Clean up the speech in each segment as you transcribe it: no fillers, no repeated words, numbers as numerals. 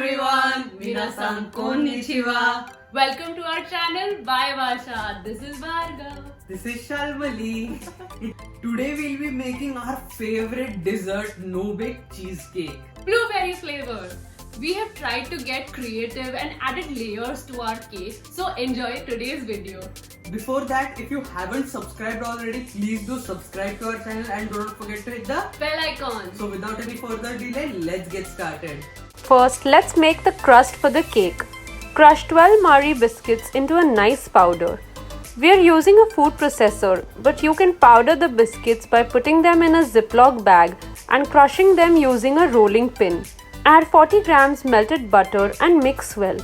everyone, minasan konnichiwa. Welcome to our channel by Vasha. This is Bhargav. This is Shalmali. Today we'll be making our favorite dessert, no-bake cheesecake. Blueberry flavor. We have tried to get creative and added layers to our cake. So enjoy today's video. Before that, if you haven't subscribed already, please do subscribe to our channel and don't forget to hit the Bell icon. So without any further delay, let's get started. First, let's make the crust for the cake. Crush 12 Marie biscuits into a nice powder. We are using a food processor, but you can powder the biscuits by putting them in a Ziploc bag and crushing them using a rolling pin. Add 40 grams melted butter and mix well.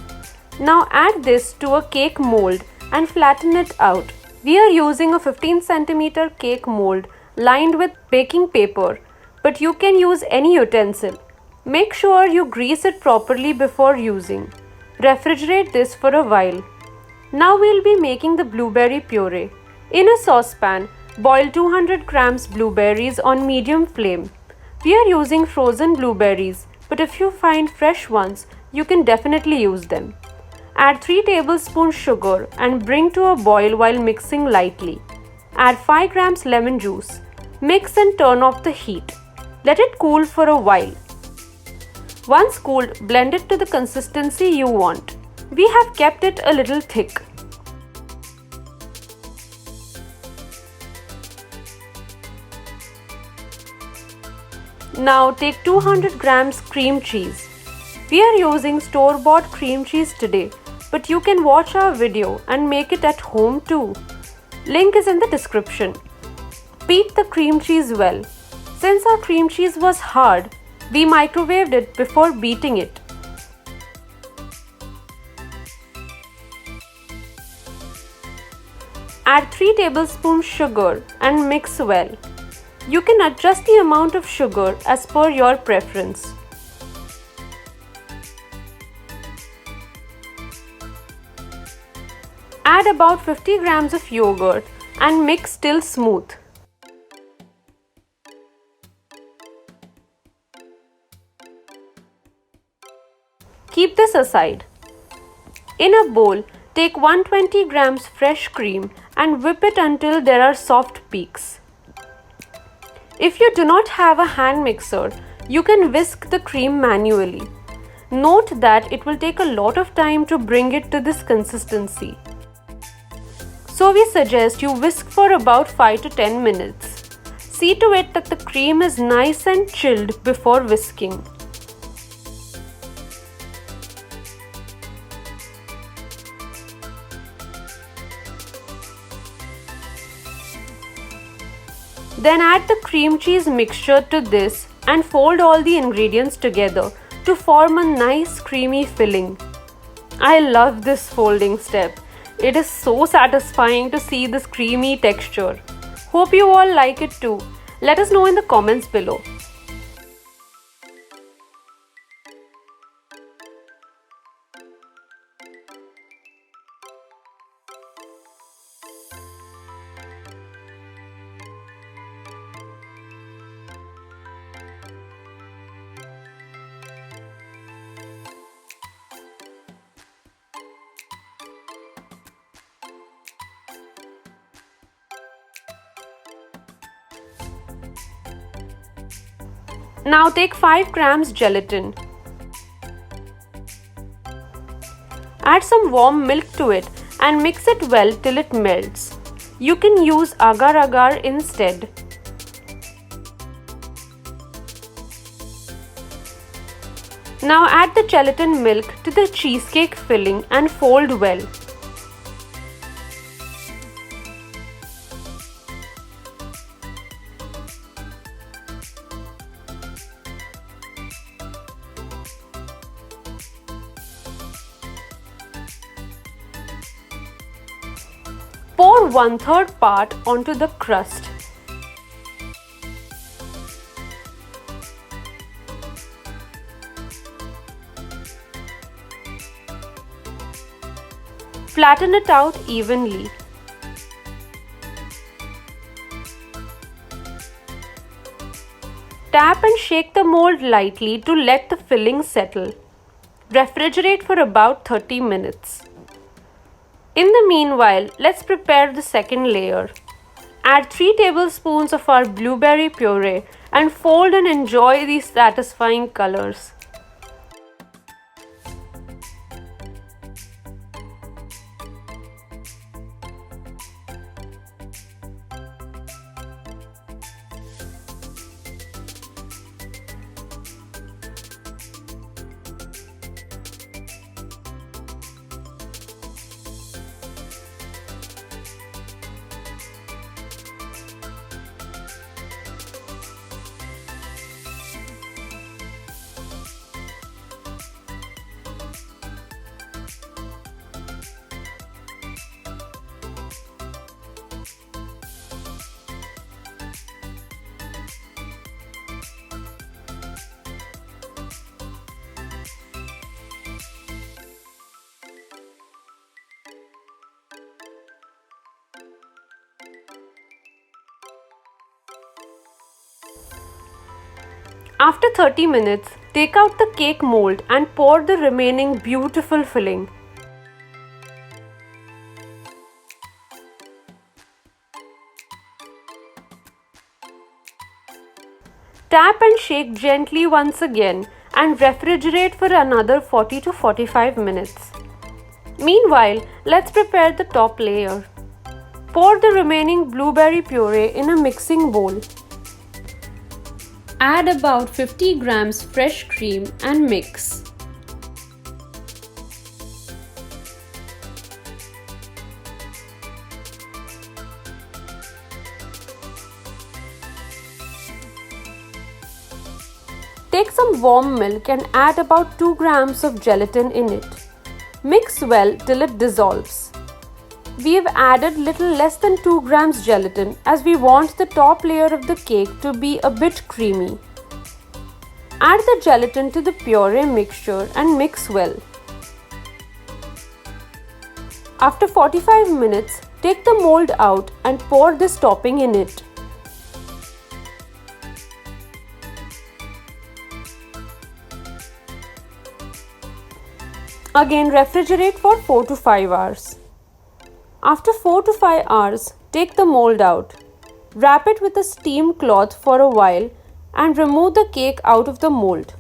Now add this to a cake mold and flatten it out. We are using a 15 cm cake mold lined with baking paper, but you can use any utensil. Make sure you grease it properly before using. Refrigerate this for a while. Now we'll be making the blueberry puree. In a saucepan, boil 200 grams blueberries on medium flame. We are using frozen blueberries, but if you find fresh ones, you can definitely use them. Add 3 tablespoons sugar and bring to a boil while mixing lightly. Add 5 grams lemon juice. Mix and turn off the heat. Let it cool for a while. Once cooled, blend it to the consistency you want. We have kept it a little thick. Now take 200 grams cream cheese. We are using store-bought cream cheese today, but you can watch our video and make it at home too. Link is in the description. Beat the cream cheese well. Since our cream cheese was hard, we microwaved it before beating it. Add 3 tablespoons sugar and mix well. You can adjust the amount of sugar as per your preference. Add about 50 grams of yogurt and mix till smooth. Keep this aside. In a bowl, take 120 grams fresh cream and whip it until there are soft peaks. If you do not have a hand mixer, you can whisk the cream manually. Note that it will take a lot of time to bring it to this consistency. So we suggest you whisk for about 5 to 10 minutes. See to it that the cream is nice and chilled before whisking. Then add the cream cheese mixture to this and fold all the ingredients together to form a nice creamy filling. I love this folding step. It is so satisfying to see this creamy texture. Hope you all like it too. Let us know in the comments below. Now take 5 grams gelatin. Add some warm milk to it and mix it well till it melts. You can use agar-agar instead. Now add the gelatin milk to the cheesecake filling and fold well. Pour 1/3 part onto the crust. Flatten it out evenly. Tap and shake the mold lightly to let the filling settle. Refrigerate for about 30 minutes. In the meanwhile, let's prepare the second layer. Add 3 tablespoons of our blueberry puree and fold and enjoy these satisfying colors. After 30 minutes, take out the cake mold and pour the remaining beautiful filling. Tap and shake gently once again and refrigerate for another 40 to 45 minutes. Meanwhile, let's prepare the top layer. Pour the remaining blueberry puree in a mixing bowl. Add about 50 grams fresh cream and mix. Take some warm milk and add about 2 grams of gelatin in it. Mix well till it dissolves. We have added little less than 2 grams gelatin as we want the top layer of the cake to be a bit creamy. Add the gelatin to the puree mixture and mix well. After 45 minutes, take the mold out and pour this topping in it. Again, refrigerate for 4 to 5 hours. After 4 to 5 hours, take the mold out. Wrap it with a steam cloth for a while and remove the cake out of the mold.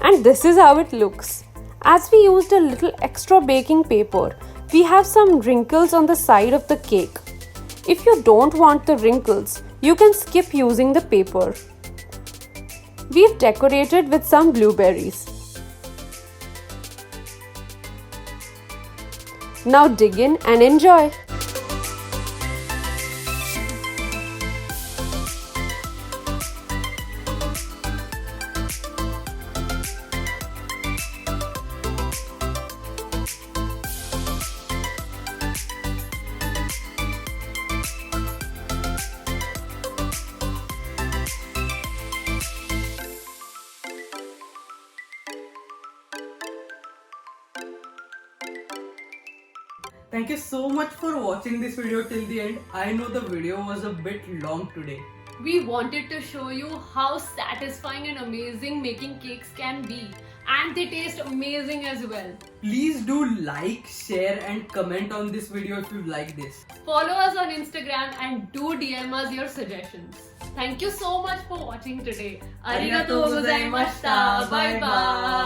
And this is how it looks. As we used a little extra baking paper, we have some wrinkles on the side of the cake. If you don't want the wrinkles, you can skip using the paper. We've decorated with some blueberries. Now dig in and enjoy. Thank you so much for watching this video till the end. I know the video was a bit long today. We wanted to show you how satisfying and amazing making cakes can be, and they taste amazing as well. Please do like, share and comment on this video if you like this. Follow us on Instagram and do DM us your suggestions. Thank you so much for watching today. Arigatou gozaimashita. Bye bye.